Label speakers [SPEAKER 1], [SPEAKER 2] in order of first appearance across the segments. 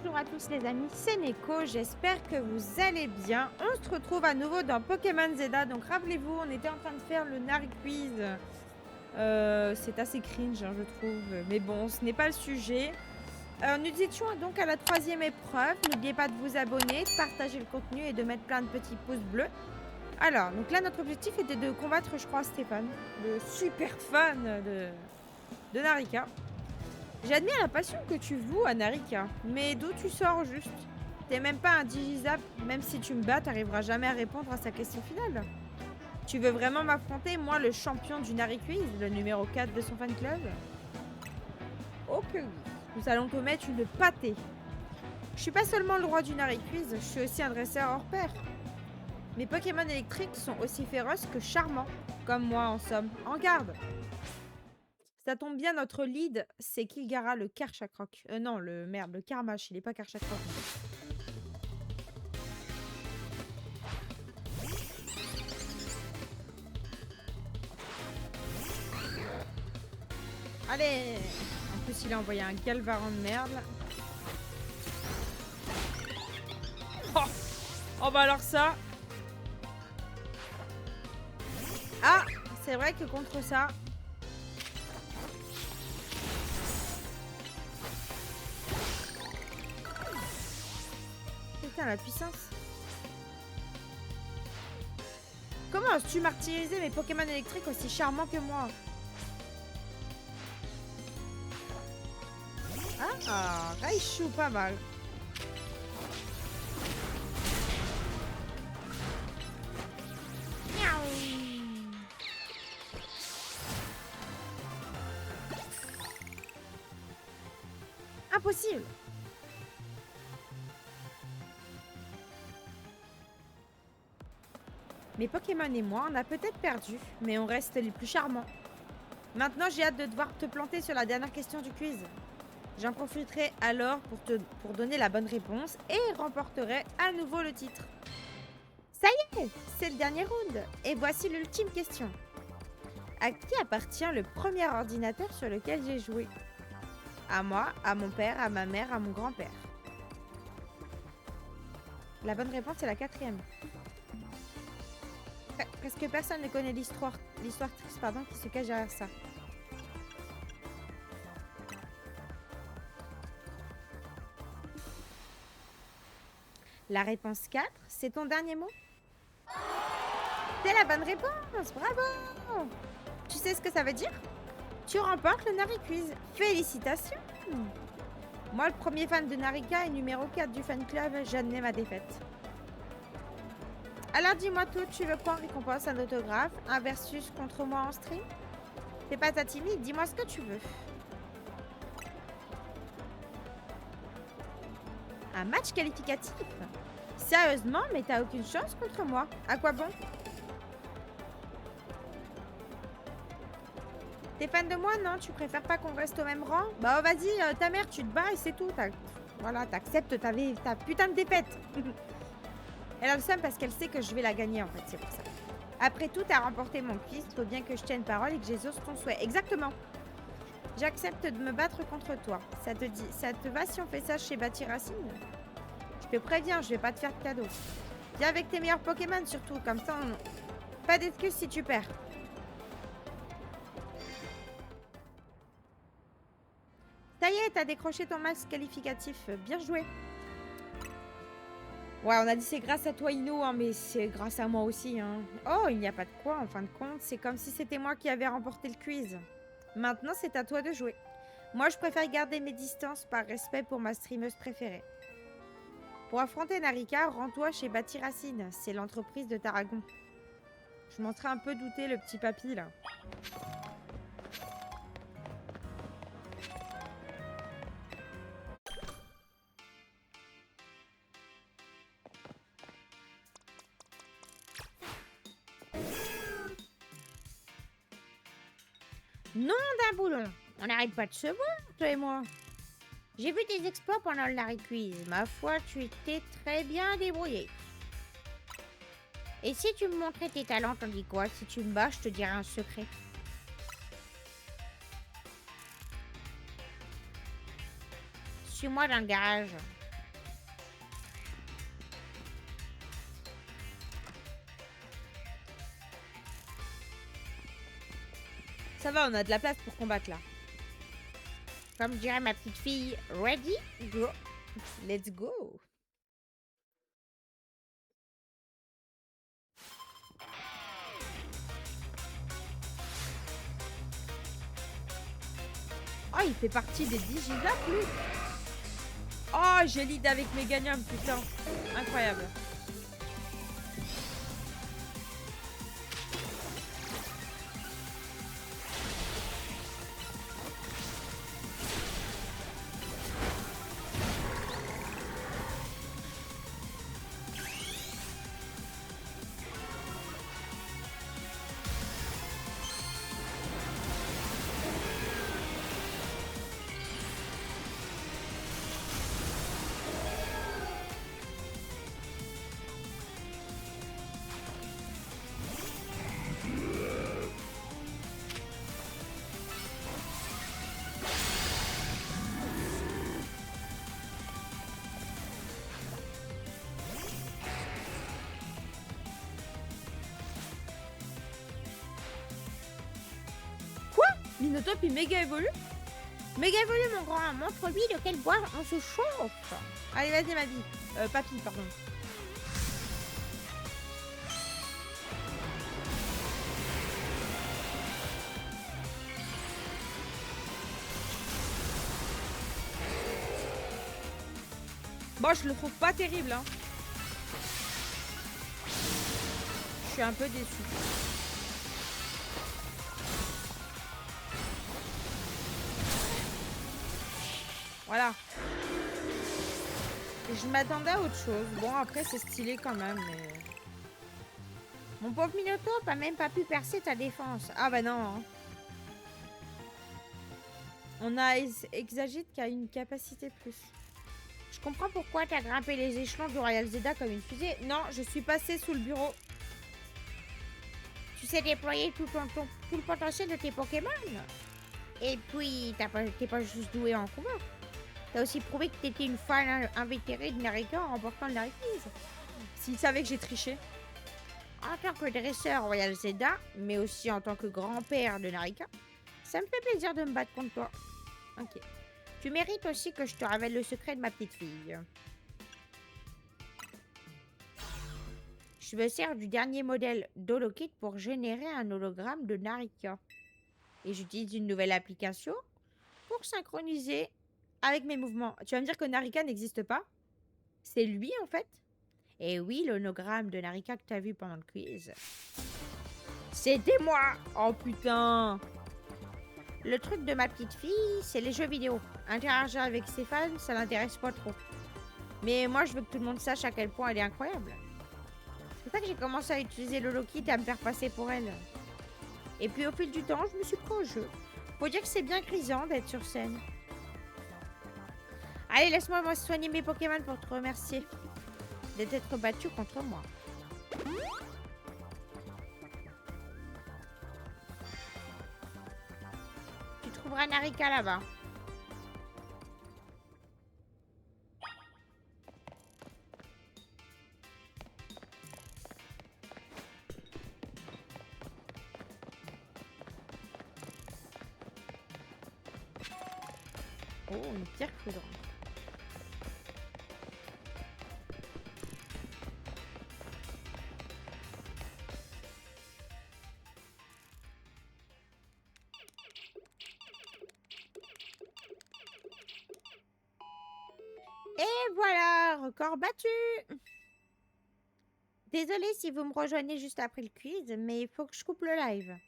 [SPEAKER 1] bonjour à tous les amis, c'est Neko, j'espère que vous allez bien. On se retrouve à nouveau dans Pokémon Zelda, donc rappelez-vous, on était en train de faire le Nari Quiz. C'est assez cringe, hein, je trouve, mais bon, ce n'est pas le sujet. Nous étions donc à la 3e épreuve, n'oubliez pas de vous abonner, de partager le contenu et de mettre plein de petits pouces bleus. Alors, donc là, notre objectif était de combattre, je crois, Stéphane, le super fan de Narika. J'admire la passion que tu voues à Narika, mais d'où tu sors juste? T'es même pas un Digizap, même si tu me bats, t'arriveras jamais à répondre à sa question finale. Tu veux vraiment m'affronter, moi, le champion du Nari Quiz, le numéro 4 de son fan club? Ok, oui. Nous allons te mettre une pâtée. Je suis pas seulement le roi du Nari Quiz, je suis aussi un dresseur hors pair. Mes Pokémon électriques sont aussi féroces que charmants, comme moi en somme. En garde! Ça tombe bien, notre lead, c'est Kilgara, le Karchakroc. Non, le Karmash, il est pas Karchakroc. Allez! En plus, il a envoyé un Galvaran de merde. Oh, oh bah alors ça... Ah! C'est vrai que contre ça... Putain, la puissance. Comment oses-tu martyriser mes Pokémon électriques aussi charmants que moi? Ah, Raichu, pas mal. Miaou. Impossible! Mes Pokémon et moi, on a peut-être perdu, mais on reste les plus charmants. Maintenant, j'ai hâte de devoir te planter sur la dernière question du quiz. J'en profiterai alors pour donner la bonne réponse et remporterai à nouveau le titre. Ça y est, c'est le dernier round. Et voici l'ultime question. À qui appartient le premier ordinateur sur lequel j'ai joué? À moi, à mon père, à ma mère, à mon grand-père. La bonne réponse est la 4e. Presque personne ne connaît l'histoire triste, pardon, qui se cache derrière ça. La réponse 4, c'est ton dernier mot? C'est la bonne réponse, bravo! Tu sais ce que ça veut dire? Tu remportes le Nari Quiz. Félicitations! Moi, le premier fan de Narika et numéro 4 du fan club, j'admets ma défaite. Alors dis-moi tout, tu veux quoi en récompense? Un autographe? Un versus contre moi en stream? Fais pas ta timide, dis-moi ce que tu veux. Un match qualificatif? Sérieusement, mais t'as aucune chance contre moi. À quoi bon? T'es fan de moi, non? Tu préfères pas qu'on reste au même rang? Bah oh, vas-y, ta mère, tu te bats et c'est tout. Voilà, t'acceptes ta putain de défaite. Elle a le seum parce qu'elle sait que je vais la gagner en fait, c'est pour ça. Après tout, t'as remporté mon quiz, faut bien que je tienne parole et que j'exauce ton souhait. Exactement. J'accepte de me battre contre toi. Ça te va si on fait ça chez Batiracine? Je te préviens, je vais pas te faire de cadeau. Viens avec tes meilleurs Pokémon surtout, comme ça pas d'excuses si tu perds. Ça y est, t'as décroché ton max qualificatif. Bien joué. Ouais, on a dit c'est grâce à toi, Ino, hein, mais c'est grâce à moi aussi. Hein. Oh, il n'y a pas de quoi, en fin de compte. C'est comme si c'était moi qui avais remporté le quiz. Maintenant, c'est à toi de jouer. Moi, je préfère garder mes distances par respect pour ma streameuse préférée. Pour affronter Narika, rends-toi chez Batiracine. C'est l'entreprise de Tarragon. Je m'en serais un peu douté, le petit papy, là. Nom d'un boulon. On n'arrête pas de se voir, toi et moi. J'ai vu tes exploits pendant le Larry Quiz. Ma foi, tu étais très bien débrouillé. Et si tu me montrais tes talents, t'en dis quoi? Si tu me bats, je te dirai un secret. Suis-moi dans le garage. Ça va, on a de la place pour combattre là.
[SPEAKER 2] Comme dirait ma petite fille, ready, go.
[SPEAKER 1] Let's go. Oh, il fait partie des Digizap, lui. Oh, j'ai lead avec Meganium, putain. Incroyable. Minotaur puis méga évolue.
[SPEAKER 2] Méga évolue, mon grand. Montre-lui de quel bois on se chauffe.
[SPEAKER 1] Allez, vas-y, ma vie. Papy, pardon. Bon, je le trouve pas terrible, hein. Je suis un peu déçue. Voilà. Je m'attendais à autre chose. Bon, après, c'est stylé quand même, mais...
[SPEAKER 2] Mon pauvre Minotaur n'a même pas pu percer ta défense.
[SPEAKER 1] Ah bah non. Hein. On a Exagite qui a une capacité plus.
[SPEAKER 2] Je comprends pourquoi tu as grimpé les échelons du Royal Zelda comme une fusée.
[SPEAKER 1] Non, je suis passée sous le bureau.
[SPEAKER 2] Tu sais déployer tout le potentiel de tes Pokémon. Et puis, t'es pas juste doué en combat. T'as aussi prouvé que t'étais une fan invétérée de Narika en remportant le Narc Quiz.
[SPEAKER 1] S'il savait que j'ai triché.
[SPEAKER 2] En tant que dresseur Royal Zelda, mais aussi en tant que grand-père de Narika, ça me fait plaisir de me battre contre toi.
[SPEAKER 1] Ok.
[SPEAKER 2] Tu mérites aussi que je te révèle le secret de ma petite fille. Je me sers du dernier modèle d'Holokit pour générer un hologramme de Narika. Et j'utilise une nouvelle application pour synchroniser
[SPEAKER 1] avec mes mouvements. Tu vas me dire que Narika n'existe pas? C'est lui, en fait?
[SPEAKER 2] Et oui, l'hologramme de Narika que tu as vu pendant le quiz.
[SPEAKER 1] C'était moi! Oh putain!
[SPEAKER 2] Le truc de ma petite fille, c'est les jeux vidéo. Interagir avec ses fans, ça l'intéresse pas trop. Mais moi, je veux que tout le monde sache à quel point elle est incroyable. C'est pour ça que j'ai commencé à utiliser l'Holokit et à me faire passer pour elle. Et puis au fil du temps, je me suis pris au jeu. Faut dire que c'est bien grisant d'être sur scène. Allez, laisse-moi soigner mes Pokémon pour te remercier d'être battu contre moi. Tu trouveras Narika là-bas.
[SPEAKER 1] Oh, une pierre prudente.
[SPEAKER 2] Et voilà, record battu. Désolée si vous me rejoignez juste après le quiz, mais il faut que je coupe le live.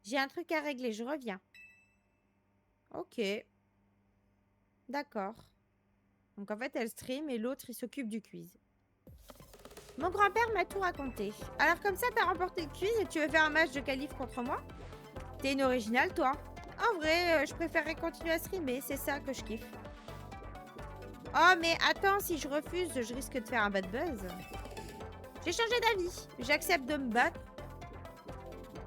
[SPEAKER 2] J'ai un truc à régler, je reviens.
[SPEAKER 1] Ok. D'accord. Donc en fait, elle stream et l'autre, il s'occupe du quiz.
[SPEAKER 2] Mon grand-père m'a tout raconté.
[SPEAKER 1] Alors comme ça, t'as remporté le quiz et tu veux faire un match de qualif contre moi? T'es une originale, toi. En vrai, je préférerais continuer à streamer, c'est ça que je kiffe. Oh, mais attends, si je refuse, je risque de faire un bad buzz. J'ai changé d'avis. J'accepte de me battre.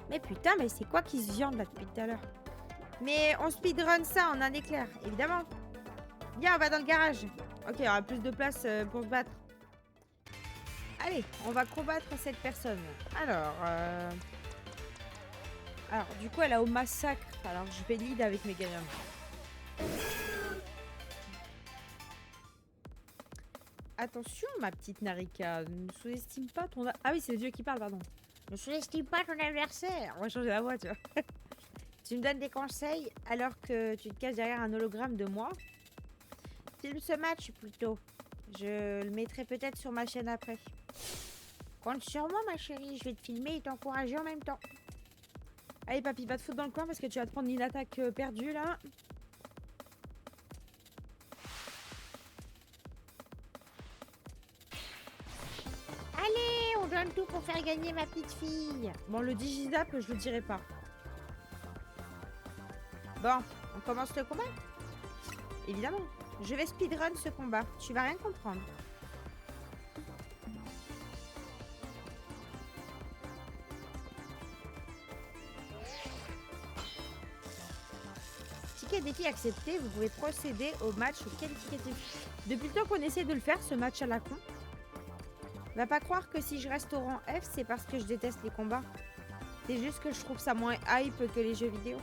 [SPEAKER 1] Mais putain, mais c'est quoi qui se viande là depuis tout à l'heure? Mais on speedrun ça en un éclair, évidemment. Viens, on va dans le garage. Ok, il y aura plus de place pour se battre. Allez, on va combattre cette personne. Alors, Alors, du coup, elle a au massacre. Alors, je vais lead avec Meganium. Attention, ma petite Narika. Ne sous-estime pas ton... Ah oui, c'est le vieux qui parle, pardon.
[SPEAKER 2] Ne sous-estime pas ton adversaire.
[SPEAKER 1] On va changer la voix, tu vois.
[SPEAKER 2] Tu me donnes des conseils alors que tu te caches derrière un hologramme de moi. Filme ce match plutôt. Je le mettrai peut-être sur ma chaîne après. Compte sur moi, ma chérie. Je vais te filmer et t'encourager en même temps.
[SPEAKER 1] Allez, papy, va te foutre dans le coin parce que tu vas te prendre une attaque perdue, là.
[SPEAKER 2] Allez, on donne tout pour faire gagner ma petite fille.
[SPEAKER 1] Bon, le Digizap, je le dirai pas.
[SPEAKER 2] Bon, on commence le combat.
[SPEAKER 1] Évidemment.
[SPEAKER 2] Je vais speedrun ce combat. Tu vas rien comprendre. Ticket défi accepté, vous pouvez procéder au match qualificatif.
[SPEAKER 1] Depuis le temps qu'on essaie de le faire, ce match à la con.
[SPEAKER 2] Va pas croire que si je reste au rang F, c'est parce que je déteste les combats. C'est juste que je trouve ça moins hype que les jeux vidéo.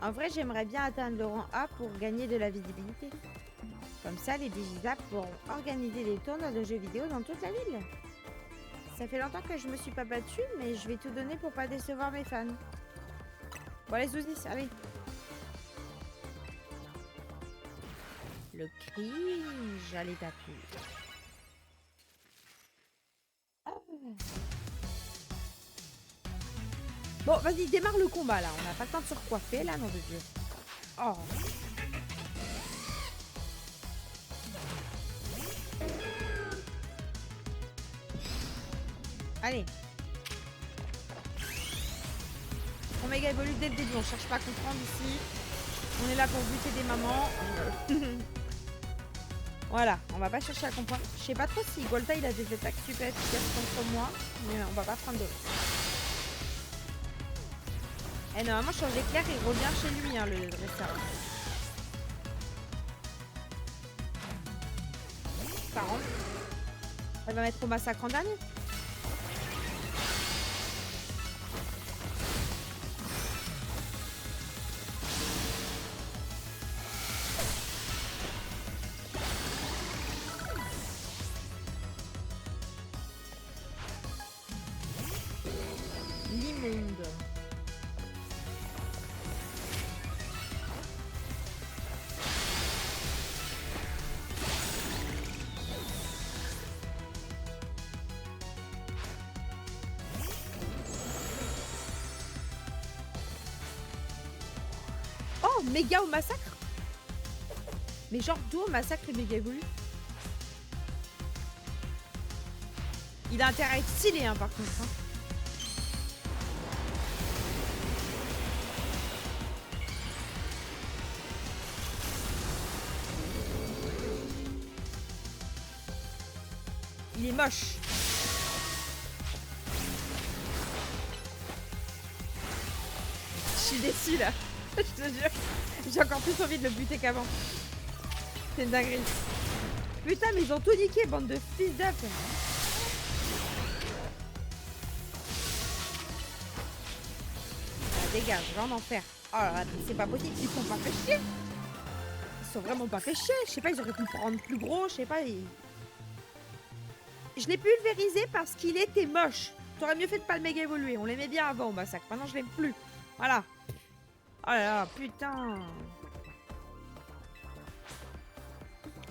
[SPEAKER 2] En vrai, j'aimerais bien atteindre le rang A pour gagner de la visibilité. Comme ça, les Digizap pourront organiser des tournois de jeux vidéo dans toute la ville. Ça fait longtemps que je me suis pas battue, mais je vais tout donner pour pas décevoir mes fans.
[SPEAKER 1] Bon, allez, Zouzis, allez.
[SPEAKER 2] Le cringe, allez taper.
[SPEAKER 1] Bon, vas-y, démarre le combat, là. On n'a pas le temps de se recoiffer, là, nom de Dieu. Oh.
[SPEAKER 2] Allez.
[SPEAKER 1] On méga évolue dès le début, on cherche pas à comprendre ici. On est là pour buter des mamans. Voilà, on va pas chercher à comprendre. Je sais pas trop si Golta il a des attaques super efficaces contre moi, mais on va pas prendre de risques. Et normalement, change d'éclair, il revient chez lui, hein, le dresseur. Ça rentre. Elle va mettre au massacre en dernier. L'immonde. Oh, méga au massacre. Mais genre d'où au massacre et méga évolue. Il a intérêt à être stylé, hein, par contre. Hein. Il est moche. Je suis déçue là. Je te jure. J'ai encore plus envie de le buter qu'avant. C'est une dinguerie. Putain, mais ils ont tout niqué, bande de fils d'up. Ah, dégage, va en enfer. Oh là là, c'est pas possible, ils sont pas fait chier. Ils sont vraiment pas fait chier. Je sais pas, ils auraient pu le prendre plus gros, je sais pas. Je l'ai pulvérisé parce qu'il était moche. T'aurais mieux fait de pas le méga évoluer. On l'aimait bien avant au massacre. Maintenant, je l'aime plus. Voilà. Oh là là, putain.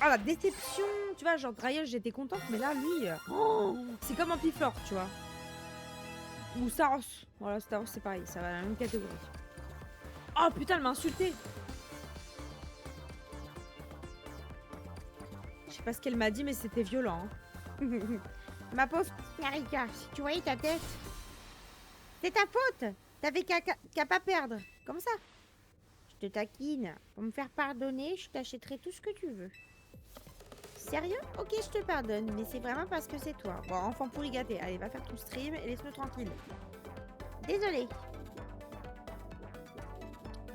[SPEAKER 1] Oh la déception. Tu vois, genre Grail, j'étais contente, mais là, lui, c'est comme un Piflor, tu vois. Ou Staros. Voilà, Staros, c'est pareil. Ça va dans la même catégorie. Oh putain, elle m'a insulté. Je sais pas ce qu'elle m'a dit, mais c'était violent. Hein.
[SPEAKER 2] Ma pauvre Narika, si tu voyais ta tête. C'est ta faute. T'avais qu'à pas perdre. Comme ça. Je te taquine. Pour me faire pardonner, je t'achèterai tout ce que tu veux. Sérieux? Ok, je te pardonne, mais c'est vraiment parce que c'est toi.
[SPEAKER 1] Bon, enfant pourri gâté. Allez, va faire ton stream et laisse-nous tranquille.
[SPEAKER 2] Désolée.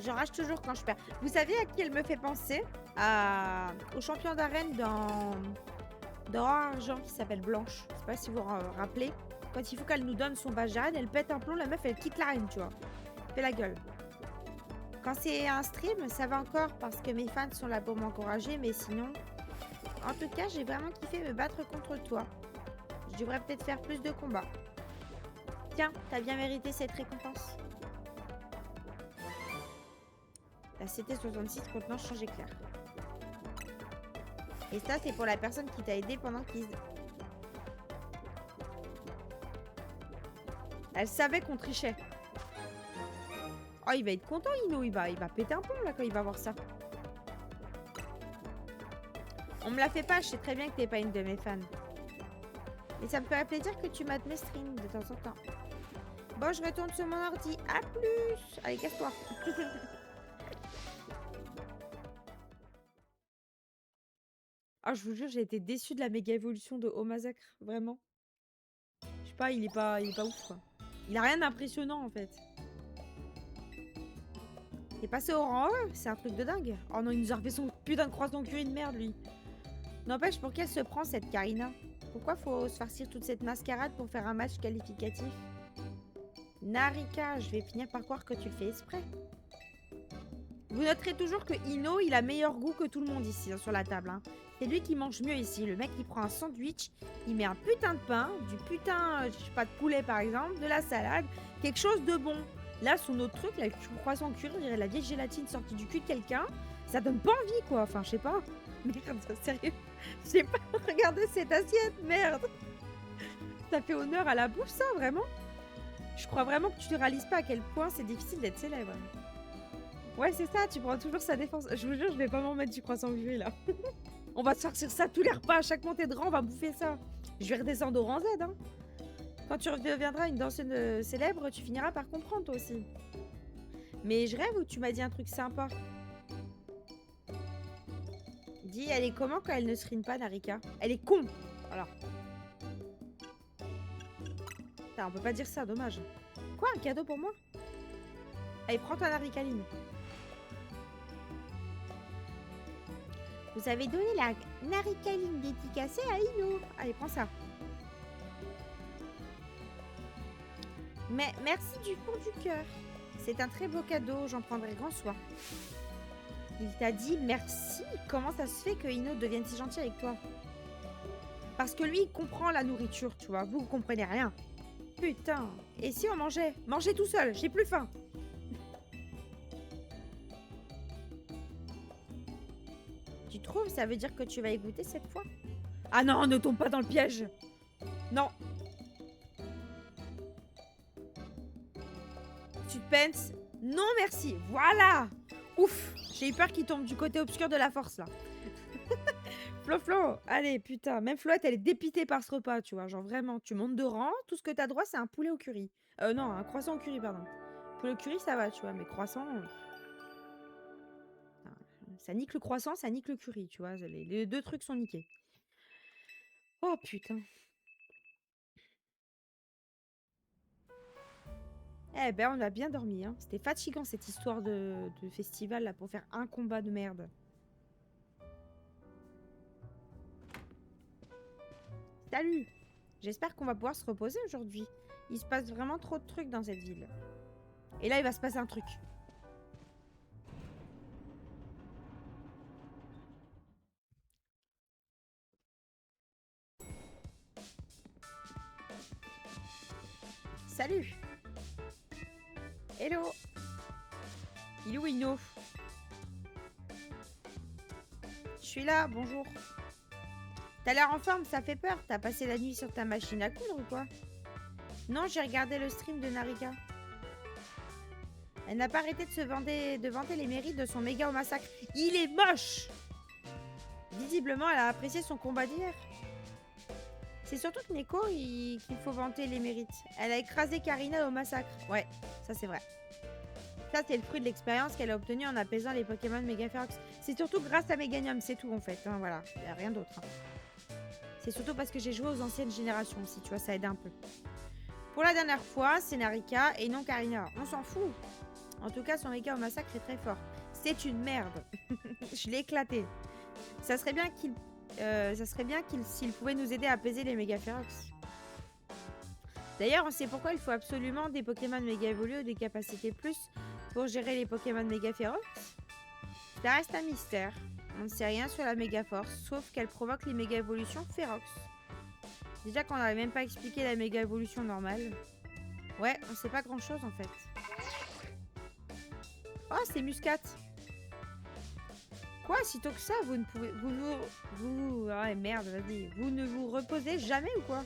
[SPEAKER 1] J'enrage toujours quand je perds. Vous savez à qui elle me fait penser? Au champion d'arène dans Argent qui s'appelle Blanche. Je sais pas si vous vous rappelez. Quand il faut qu'elle nous donne son vagin, elle pète un plomb, la meuf elle quitte l'arène, tu vois. Fais la gueule. Quand c'est un stream, ça va encore parce que mes fans sont là pour m'encourager, mais sinon... En tout cas, j'ai vraiment kiffé me battre contre toi. Je devrais peut-être faire plus de combats. Tiens, t'as bien mérité cette récompense. La CT66 contenant change éclair. Et ça, c'est pour la personne qui t'a aidé pendant le quiz. Elle savait qu'on trichait. Oh, il va être content, Ino. Il va péter un plomb, là, quand il va voir ça. On me la fait pas, je sais très bien que t'es pas une de mes fans. Mais ça me ferait plaisir que tu mates mes streams de temps en temps. Bon, je retourne sur mon ordi. À plus. Allez, casse-toi. Ah, je vous jure, j'ai été déçue de la méga évolution de Au Massacre. Vraiment. Je sais pas, il est pas ouf, quoi. Il a rien d'impressionnant, en fait. Il est passé au rang E, c'est un truc de dingue. Oh non, il nous a refait son putain de croissant curry de merde, lui. N'empêche, pour qu'elle se prend, cette Karina? Pourquoi faut se farcir toute cette mascarade pour faire un match qualificatif? Narika, je vais finir par croire que tu le fais exprès. Vous noterez toujours que Ino, il a meilleur goût que tout le monde ici, hein, sur la table. Hein. C'est lui qui mange mieux ici. Le mec, il prend un sandwich, il met un putain de pain, du putain, je sais pas, de poulet par exemple, de la salade, quelque chose de bon. Là, son autre truc, la croissant curry, on dirait la vieille gélatine sortie du cul de quelqu'un. Ça donne pas envie, quoi. Enfin, je sais pas. Merde, sérieux. Je sais pas, regardez cette assiette, merde. Ça fait honneur à la bouffe, ça, vraiment. Je crois vraiment que tu ne réalises pas à quel point c'est difficile d'être célèbre. Ouais, c'est ça, tu prends toujours sa défense. Je vous jure, je vais pas m'en mettre du croissant curry, là. On va se sortir ça tous les repas. À chaque montée de rang, on va bouffer ça. Je vais redescendre au rang Z, hein. Quand tu deviendras une danseuse célèbre, tu finiras par comprendre, toi aussi. Mais je rêve ou tu m'as dit un truc sympa? Dis, elle est comment quand elle ne se rine pas, Narika? Elle est con. Voilà. Putain, on peut pas dire ça, dommage. Quoi, un cadeau pour moi? Allez, prends ta Naricaline. Vous avez donné la Naricaline dédicacée à Ino. Allez, prends ça. Mais merci du fond du cœur. C'est un très beau cadeau, j'en prendrai grand soin. Il t'a dit merci. Comment ça se fait que Ino devienne si gentil avec toi? Parce que lui, il comprend la nourriture, tu vois. Vous comprenez rien. Putain. Et si on mangeait? Mangez tout seul, j'ai plus faim. Tu trouves? Ça veut dire que tu vas y goûter cette fois? Ah non, ne tombe pas dans le piège. Non. Suspense. Non, merci. Voilà. Ouf. J'ai eu peur qu'il tombe du côté obscur de la force, là. Flo, allez, putain. Même Floette, elle est dépitée par ce repas, tu vois. Genre, vraiment, tu montes de rang. Tout ce que t'as droit, c'est un poulet au curry. Non, un croissant au curry, pardon. Poulet au curry, ça va, tu vois. Mais croissant... Ça nique le croissant, ça nique le curry, tu vois. Les deux trucs sont niqués. Oh, putain. Eh ben, on a bien dormi, hein. C'était fatigant, cette histoire de festival, là, pour faire un combat de merde. Salut! J'espère qu'on va pouvoir se reposer aujourd'hui. Il se passe vraiment trop de trucs dans cette ville. Et là, il va se passer un truc. Salut! Hello! Il est où, Ino? Je suis là, bonjour. T'as l'air en forme, ça fait peur. T'as passé la nuit sur ta machine à coudre ou quoi? Non, j'ai regardé le stream de Narika. Elle n'a pas arrêté de vanter les mérites de son méga au massacre. Il est moche! Visiblement, elle a apprécié son combat d'hier. C'est surtout que Neko, qu'il faut vanter les mérites. Elle a écrasé Karina au massacre. Ouais, ça c'est vrai. Ça, c'est le fruit de l'expérience qu'elle a obtenue en apaisant les Pokémon Megaferox. C'est surtout grâce à Meganium, c'est tout en fait. Hein, voilà, il n'y a rien d'autre. Hein. C'est surtout parce que j'ai joué aux anciennes générations aussi, tu vois, ça aide un peu. Pour la dernière fois, c'est Narika et non Karina. On s'en fout. En tout cas, son méga au massacre est très fort. C'est une merde. Je l'ai éclaté. Ça serait bien s'il pouvait nous aider à apaiser les Megaferox. D'ailleurs, on sait pourquoi il faut absolument des Pokémon méga évolués ou des capacités plus pour gérer les Pokémon méga féroces. Ça reste un mystère. On ne sait rien sur la méga force, sauf qu'elle provoque les méga évolutions férox. Déjà qu'on n'arrive même pas à expliquer la méga évolution normale. Ouais, on sait pas grand chose en fait. Oh, c'est Muscat. Quoi, sitôt que ça, vous ne pouvez... Ah merde, vas-y. Vous ne vous reposez jamais ou quoi?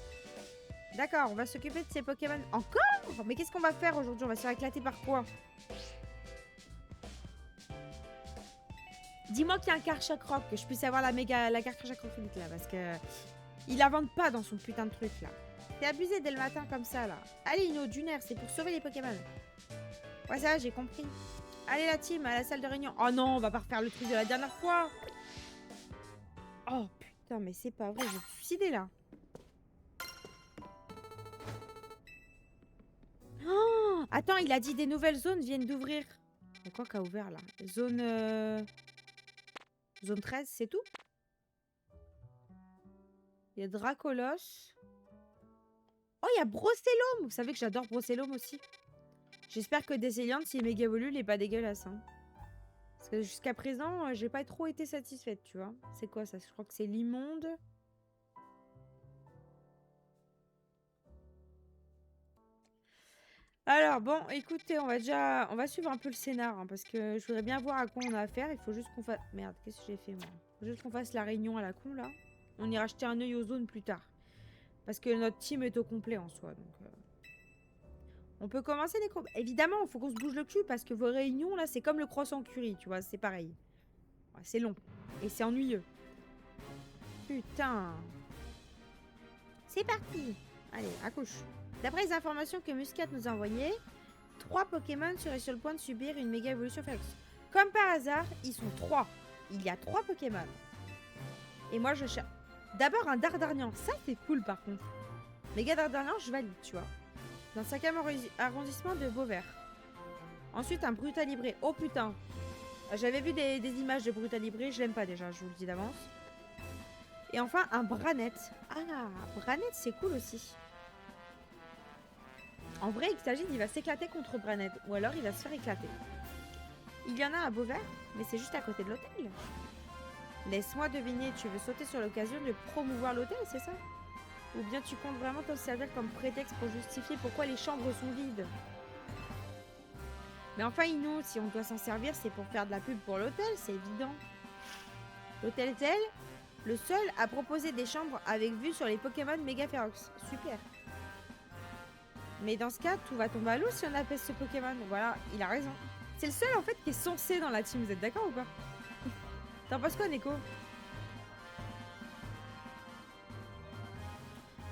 [SPEAKER 1] D'accord, on va s'occuper de ces Pokémon. Encore? Mais qu'est-ce qu'on va faire aujourd'hui? On va se faire éclater par quoi? Dis-moi qu'il y a un Karchakroc, que je puisse avoir la Karchakroc là, parce que... Il la vend pas dans son putain de truc, là. T'es abusé dès le matin comme ça, là. Allez, Ino, Dunaire, c'est pour sauver les Pokémon. Ouais, ça va, j'ai compris. Allez, la team, à la salle de réunion. Oh non, on va pas refaire le truc de la dernière fois. Oh, putain, mais c'est pas vrai, je vais me suicider, là. Oh, attends, il a dit des nouvelles zones viennent d'ouvrir. Mais quoi qu'a ouvert, là? Zone 13, c'est tout? Il y a Dracolos. Oh, il y a Brocellum. Vous savez que j'adore Brocellum aussi. J'espère que Desceliant, s'il est méga évolué, il est pas dégueulasse. Hein. Parce que jusqu'à présent, j'ai pas trop été satisfaite, tu vois. C'est quoi ça? Je crois que c'est l'immonde. Alors, bon, écoutez, on va suivre un peu le scénar. Hein, parce que je voudrais bien voir à quoi on a affaire. Il faut juste qu'on fasse... Merde, qu'est-ce que j'ai fait, moi? Il faut juste qu'on fasse la réunion à la con, là. On ira jeter un œil aux zones plus tard. Parce que notre team est au complet en soi, donc... On peut commencer les combats. Évidemment, il faut qu'on se bouge le cul parce que vos réunions, là, c'est comme le croissant curie, tu vois, c'est pareil. Ouais, c'est long. Et c'est ennuyeux. Putain. C'est parti. Allez, accouche. D'après les informations que Muscat nous a envoyées, 3 Pokémon seraient sur le point de subir une méga évolution férox. Comme par hasard, ils sont 3. Il y a 3 Pokémon. Et moi, je cherche... D'abord, un Dardarnian. Ça, c'est cool, par contre. Méga Dardarnian, je valide, tu vois. Dans le 5e arrondissement de Beauvert. Ensuite, un Brutalibré. Oh putain. J'avais vu des images de Brutalibré. Je l'aime pas déjà, je vous le dis d'avance. Et enfin, un Branette. Ah, Branette, c'est cool aussi. En vrai, Xagid, il va s'éclater contre Branette. Ou alors, il va se faire éclater. Il y en a à Beauvert, mais c'est juste à côté de l'hôtel. Laisse-moi deviner, tu veux sauter sur l'occasion de promouvoir l'hôtel, c'est ça? Ou bien tu comptes vraiment t'en servir comme prétexte pour justifier pourquoi les chambres sont vides? Mais enfin, Ino, si on doit s'en servir, c'est pour faire de la pub pour l'hôtel, c'est évident. L'hôtel Tel, le seul à proposer des chambres avec vue sur les Pokémon méga férox. Super. Mais dans ce cas, tout va tomber à l'eau si on apaise ce Pokémon. Voilà, il a raison. C'est le seul en fait qui est censé dans la team, vous êtes d'accord ou pas? T'en penses quoi, Neko?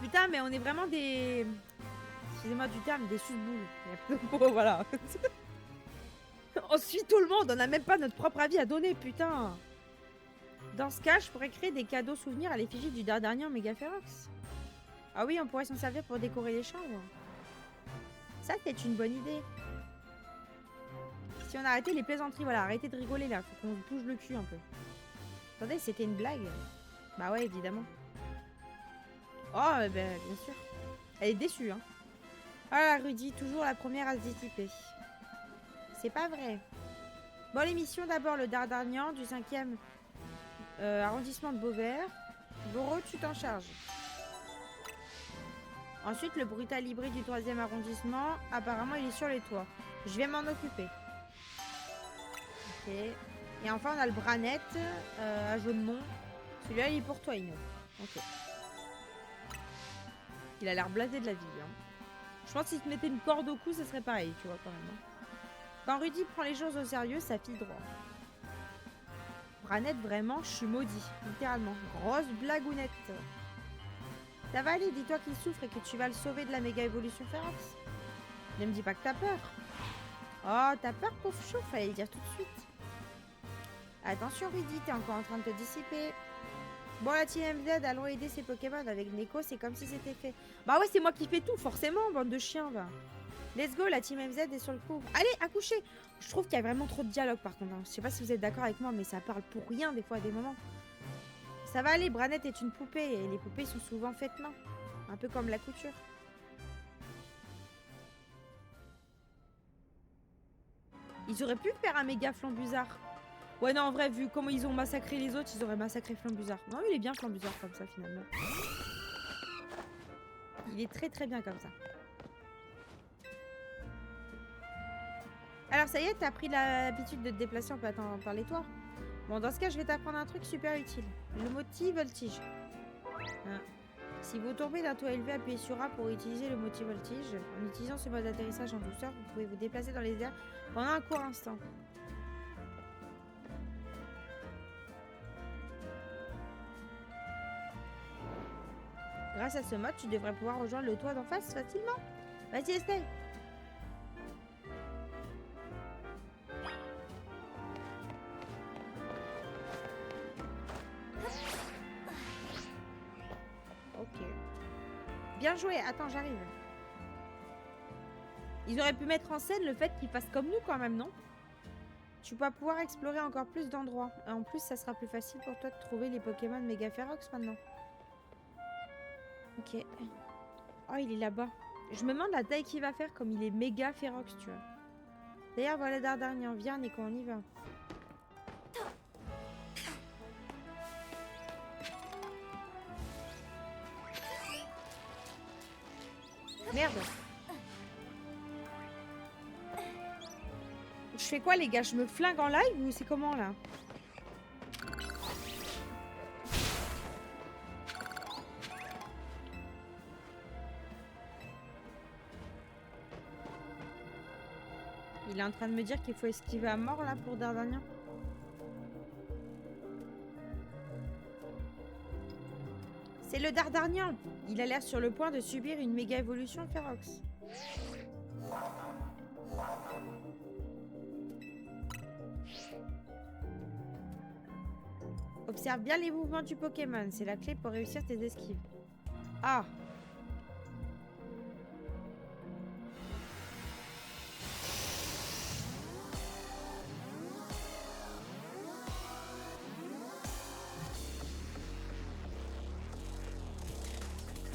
[SPEAKER 1] Putain, mais on est vraiment des... Excusez-moi du terme, des suce-boules. Bon, voilà. On suit tout le monde, on n'a même pas notre propre avis à donner, putain. Dans ce cas, je pourrais créer des cadeaux souvenirs à l'effigie du Dardarnian méga férox. Ah oui, on pourrait s'en servir pour décorer les chambres. Ça, c'est une bonne idée. Si on arrêtait les plaisanteries, voilà, arrêtez de rigoler là, faut qu'on se bouge le cul un peu. Attendez, c'était une blague? Bah ouais, évidemment. Oh, ben, bien sûr. Elle est déçue, hein. Ah, Rudy, toujours la première à se dissiper. C'est pas vrai. Bon, l'émission, d'abord le Dardarnian du 5e arrondissement de Beauvert. Boro, tu t'en charges. Ensuite, le Brutalibré du 3e arrondissement. Apparemment, il est sur les toits. Je vais m'en occuper. Ok. Et enfin, on a le Branette à Jaunemont. Celui-là, il est pour toi, Ino. Ok. Il a l'air blasé de la vie. Hein. Je pense que si tu mettais une corde au cou, ça serait pareil, tu vois, quand même. Hein. Quand Rudy prend les choses au sérieux, ça file droit. Branette, vraiment, je suis maudit. Littéralement. Grosse blagounette. Ça va aller, dis-toi qu'il souffre et que tu vas le sauver de la méga évolution féroce. Ne me dis pas que t'as peur. Oh, t'as peur, pauvre chou, fallait le dire tout de suite. Attention, Rudy, t'es encore en train de te dissiper. Bon, la team MZ, allons aider ces Pokémon. Avec Neko, c'est comme si c'était fait. Bah ouais, c'est moi qui fais tout, forcément, bande de chiens, va. Let's go, la team MZ est sur le coup. Allez, accouchez. Je trouve qu'il y a vraiment trop de dialogue, par contre. Hein. Je sais pas si vous êtes d'accord avec moi, mais ça parle pour rien, des fois, à des moments. Ça va aller, Branette est une poupée, et les poupées sont souvent faites main. Un peu comme la couture. Ils auraient pu faire un méga Flambuzard. Ouais, non, en vrai, vu comment ils ont massacré les autres, ils auraient massacré Flambuzard. Non, il est bien Flambuzard comme ça, finalement. Il est très très bien comme ça. Alors, ça y est, t'as pris l'habitude de te déplacer, on peut attendre par les toits. Bon, dans ce cas, je vais t'apprendre un truc super utile. Le multi-voltige. Hein. Si vous tombez d'un toit élevé, appuyez sur A pour utiliser le multi-voltige. En utilisant ce mode d'atterrissage en douceur, vous pouvez vous déplacer dans les airs pendant un court instant. Grâce à ce mode, tu devrais pouvoir rejoindre le toit d'en face facilement. Vas-y, Estelle. Ok. Bien joué. Attends, j'arrive. Ils auraient pu mettre en scène le fait qu'ils fassent comme nous quand même, non? Tu vas pouvoir explorer encore plus d'endroits. Et en plus, ça sera plus facile pour toi de trouver les Pokémon méga férox maintenant. Ok. Oh, il est là-bas. Je me demande la taille qu'il va faire comme il est méga férox, tu vois. D'ailleurs, voilà Dardarnian. Viens, Nico, on y va. Merde. Je fais quoi, les gars? Je me flingue en live ou c'est comment, là? Il est en train de me dire qu'il faut esquiver à mort, là, pour Dardarnian. C'est le Dardarnian. Il a l'air sur le point de subir une méga évolution férox. Observe bien les mouvements du Pokémon. C'est la clé pour réussir tes esquives. Ah!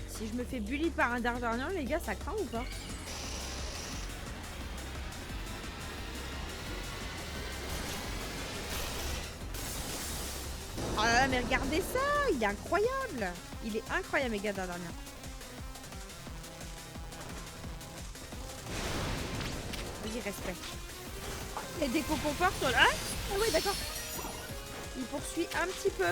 [SPEAKER 1] Si je me fais bully par un Dardarnian, les gars, ça craint ou pas? Oh là là, mais regardez ça! Il est incroyable! Il est incroyable, les gars, Dardarnian. Vas-y, respect. Oh, il y a des coconforts sur le... Ah ouais, d'accord. Il poursuit un petit peu.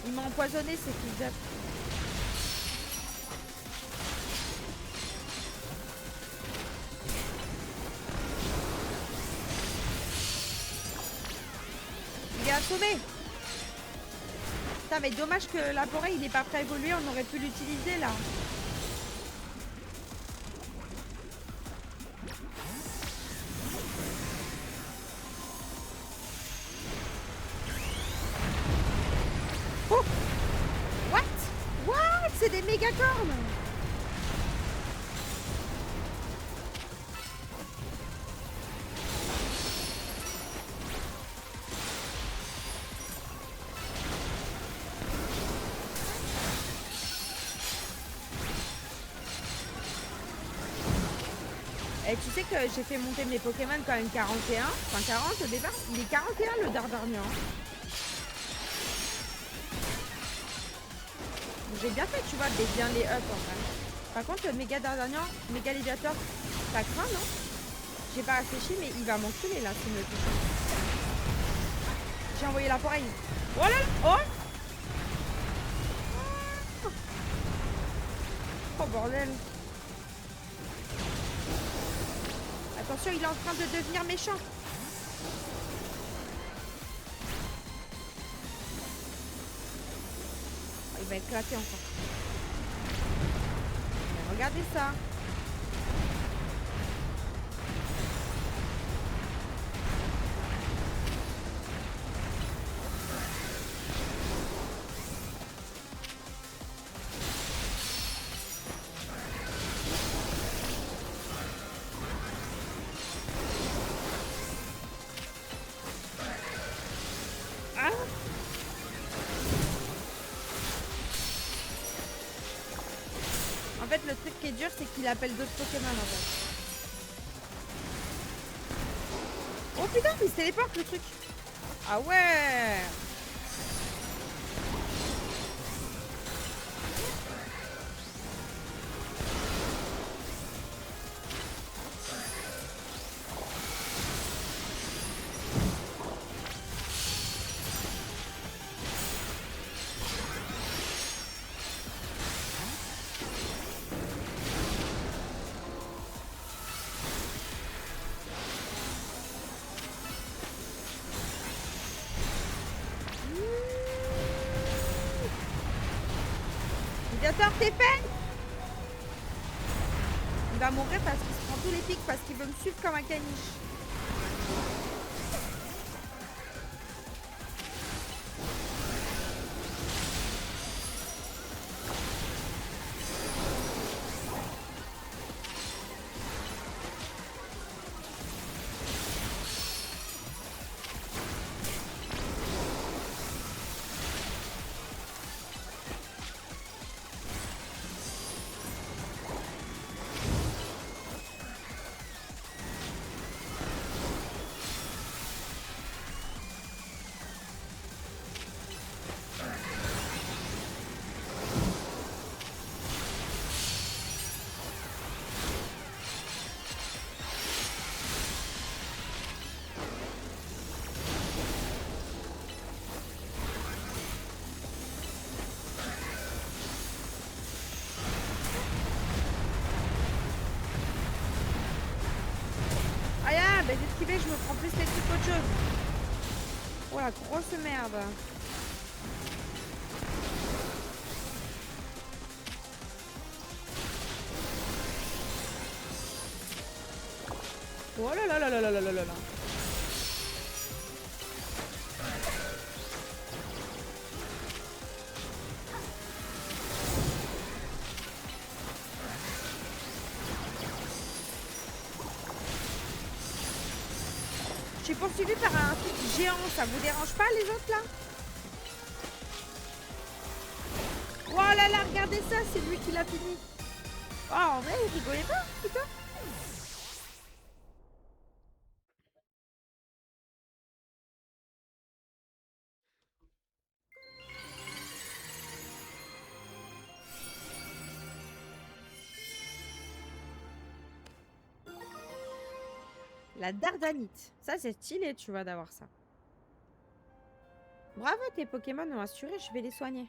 [SPEAKER 1] Il m'a empoisonné, ces fils d'up. Il est assommé. Putain, mais dommage que la forêt, il n'est pas prêt à évoluer. On aurait pu l'utiliser, là. Oh! What? What? C'est des méga cornes! Et tu sais que j'ai fait monter mes Pokémon quand même 41, enfin 40 au départ. Il est 41 le Dardarnian. J'ai bien fait, tu vois, de bien les up en fait. Par contre, le méga Dardarnian, méga Léviator, ça craint, non? J'ai pas réfléchi, mais il va m'enculer là s'il me touche. J'ai envoyé la forêt. Oh là là! Oh! Oh bordel! Attention, il est en train de devenir méchant. Oh, il va éclater encore. Mais regardez ça. fait, le truc qui est dur, c'est qu'il appelle d'autres Pokémon en fait. Oh putain, il se téléporte le truc. Ah ouais. Médiator, t'es fait. Il va mourir parce qu'il se prend tous les pics parce qu'il veut me suivre comme un caniche. Bah, j'ai esquivé, je me prends plus les trucs qu'autre chose. Oh la grosse merde. Oh là là là là là là là là là. Je suis poursuivie par un truc géant, ça vous dérange pas les autres là? Oh là là, regardez ça, c'est lui qui l'a fini. Oh, en vrai, vous rigolez pas, putain. La Dardanite. Ça, c'est stylé, tu vois, d'avoir ça. Bravo, tes Pokémon ont assuré, je vais les soigner.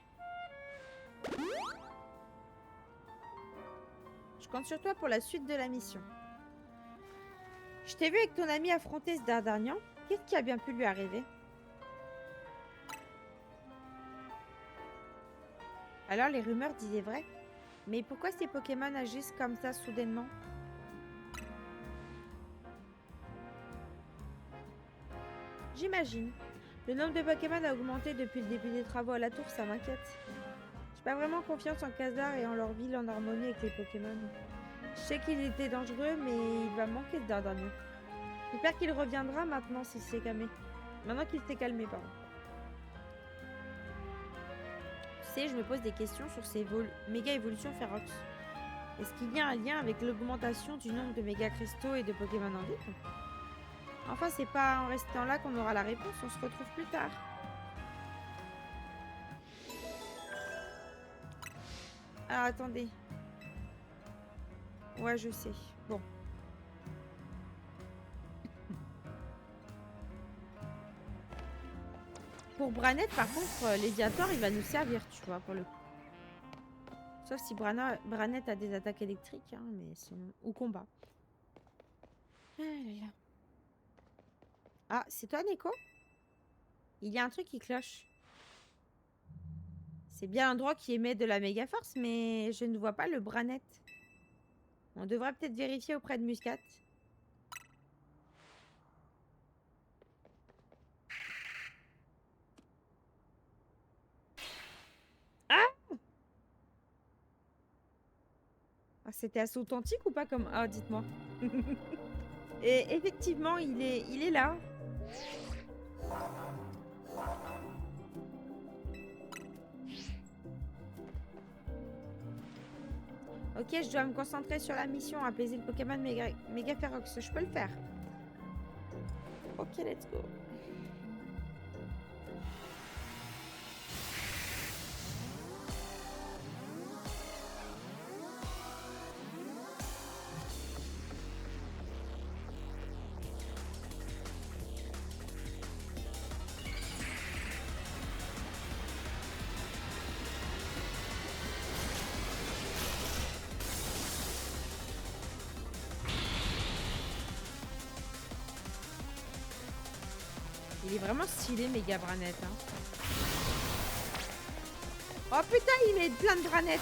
[SPEAKER 1] Je compte sur toi pour la suite de la mission. Je t'ai vu avec ton ami affronter ce Dardarnian. Qu'est-ce qui a bien pu lui arriver? Alors, les rumeurs disaient vrai? Mais pourquoi ces Pokémon agissent comme ça soudainement? J'imagine. Le nombre de Pokémon a augmenté depuis le début des travaux à la tour, ça m'inquiète. J'ai pas vraiment confiance en Khazar et en leur ville en harmonie avec les Pokémon. Je sais qu'il était dangereux, mais il va manquer de Dardanien. J'espère qu'il reviendra maintenant s'il s'est calmé. Maintenant qu'il s'est calmé, pardon. Tu sais, je me pose des questions sur ces méga évolutions Ferox. Est-ce qu'il y a un lien avec l'augmentation du nombre de méga cristaux et de Pokémon en ville? Enfin, c'est pas en restant là qu'on aura la réponse, on se retrouve plus tard. Alors, attendez. Ouais, je sais. Bon. Pour Branette, par contre, Léviator, il va nous servir, tu vois, pour le coup. Sauf si Branette a des attaques électriques, hein, mais sinon... Ou combat. Ah là là. Ah, c'est toi, Nico? Il y a un truc qui cloche. C'est bien l'endroit qui émet de la méga force, mais je ne vois pas le Branette. On devrait peut-être vérifier auprès de Muscat. Ah, c'était assez authentique ou pas comme... Ah, dites-moi. Et effectivement, il est là. Ok, je dois me concentrer sur la mission, apaiser le Pokémon méga Ferox. Je peux le faire. Ok, let's go. Il est vraiment stylé, méga Branette. Hein. Oh putain, il met plein de Branettes.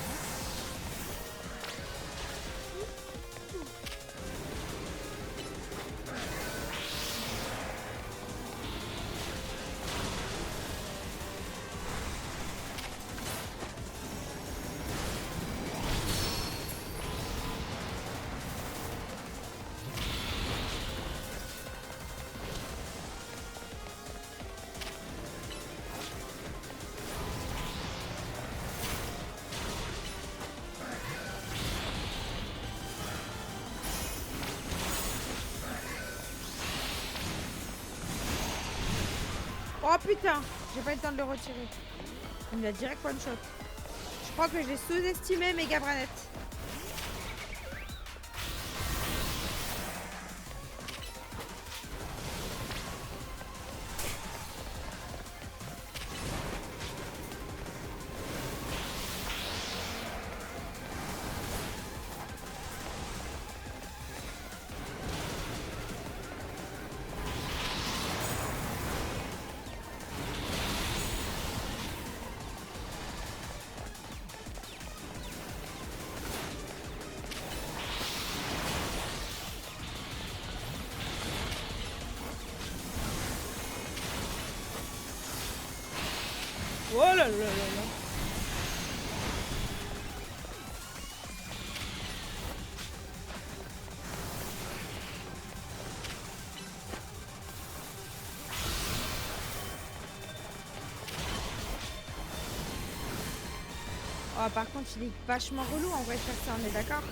[SPEAKER 1] Oh putain, j'ai pas eu le temps de le retirer. Il me l'a direct one shot. Je crois que je l'ai sous-estimé, méga Branette. Oh là là là là. Oh, par contre, il est vachement relou en vrai de faire ça, on est d'accord?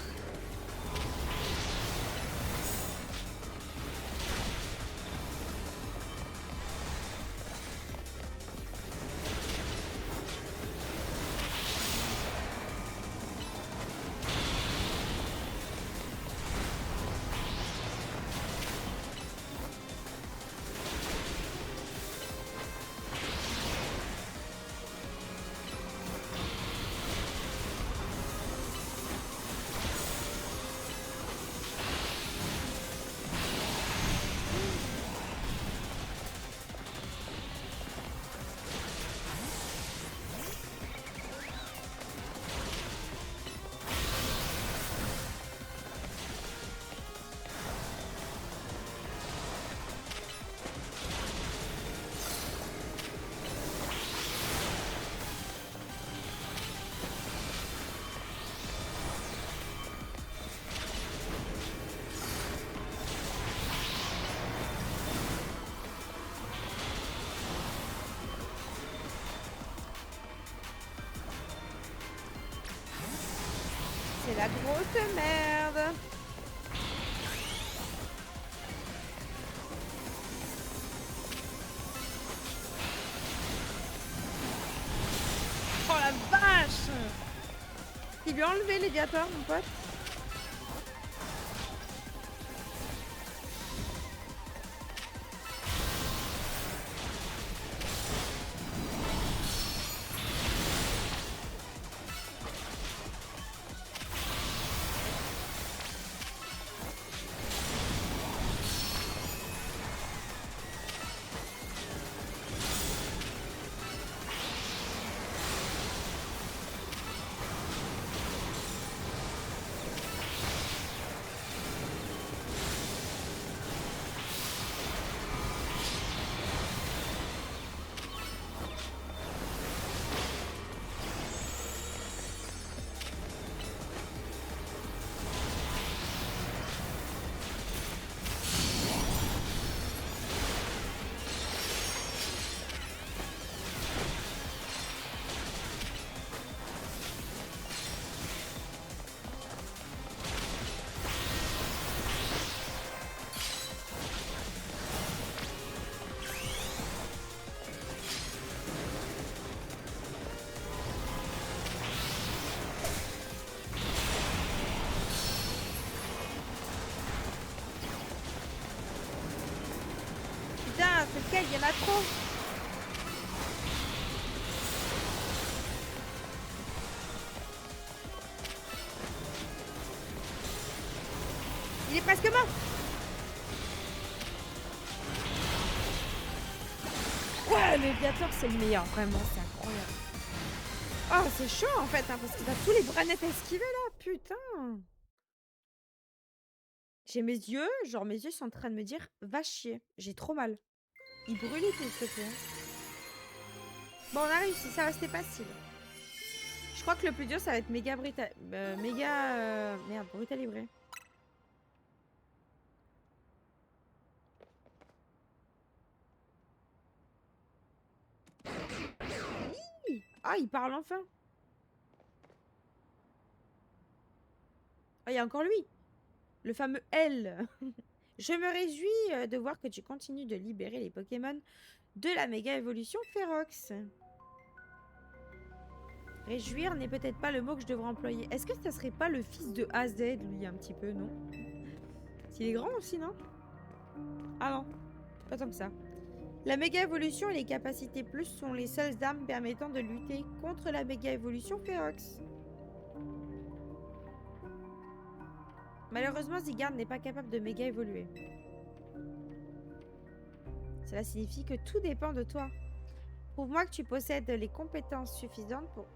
[SPEAKER 1] C'est la grosse merde. Oh la vache! Il lui a enlevé Léviator, mon pote.
[SPEAKER 2] lesquels il y en a trop. Il est presque mort.
[SPEAKER 1] Ouais, le Viator, c'est le meilleur. Vraiment, c'est incroyable. Oh, c'est chaud, en fait, hein, parce qu'il a tous les branettes à esquiver, là. Putain. J'ai mes yeux, genre mes yeux sont en train de me dire, va chier. J'ai trop mal. Il brûle et tout, s'il te plaît. Bon, on a réussi, ça restait facile. Je crois que le plus dur, ça va être méga merde, brutalibré. Ah, il parle enfin. Ah, il y a encore lui. Le fameux L. Je me réjouis de voir que tu continues de libérer les Pokémon de la méga évolution Férox. Réjouir n'est peut-être pas le mot que je devrais employer. Est-ce que ça serait pas le fils de AZ, lui, un petit peu, non? S'il est grand aussi, non? Ah non, pas tant que ça. La méga évolution et les capacités plus sont les seules armes permettant de lutter contre la méga évolution Férox. Malheureusement, Zygarde n'est pas capable de méga évoluer. Cela signifie que tout dépend de toi. Prouve-moi que tu possèdes les compétences suffisantes pour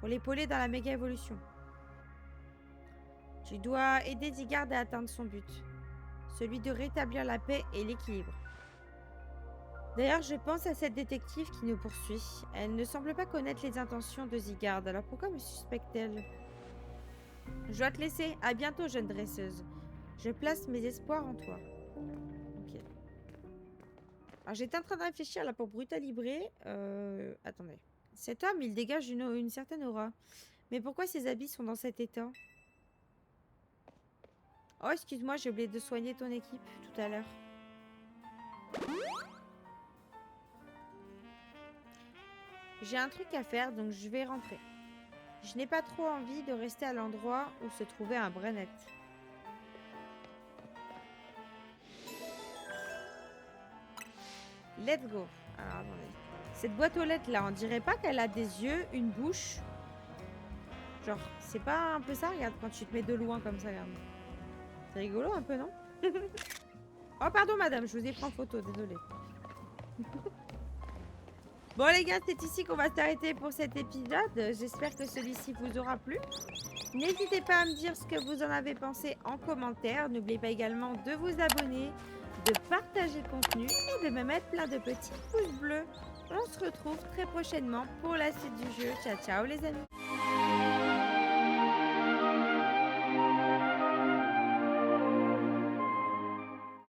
[SPEAKER 1] l'épauler dans la méga évolution. Tu dois aider Zygarde à atteindre son but, celui de rétablir la paix et l'équilibre. D'ailleurs, je pense à cette détective qui nous poursuit. Elle ne semble pas connaître les intentions de Zygarde, alors pourquoi me suspecte-t-elle? Je dois te laisser. À bientôt, jeune dresseuse. Je place mes espoirs en toi. Ok. Alors, j'étais en train de réfléchir là pour brutalibrer. Attendez. Cet homme, il dégage une certaine aura. Mais pourquoi ses habits sont dans cet état? Oh, excuse-moi, j'ai oublié de soigner ton équipe tout à l'heure. J'ai un truc à faire, donc je vais rentrer. Je n'ai pas trop envie de rester à l'endroit où se trouvait un Brennet. Let's go. Alors, attendez. Cette boîte aux lettres là, on dirait pas qu'elle a des yeux, une bouche. Genre, c'est pas un peu ça? Regarde, quand tu te mets de loin comme ça, regarde. C'est rigolo un peu, non? Oh, pardon, madame, je vous ai pris en photo, désolée. Bon, les gars, c'est ici qu'on va s'arrêter pour cet épisode. J'espère que celui-ci vous aura plu. N'hésitez pas à me dire ce que vous en avez pensé en commentaire. N'oubliez pas également de vous abonner, de partager le contenu et de me mettre plein de petits pouces bleus. On se retrouve très prochainement pour la suite du jeu. Ciao, ciao les amis!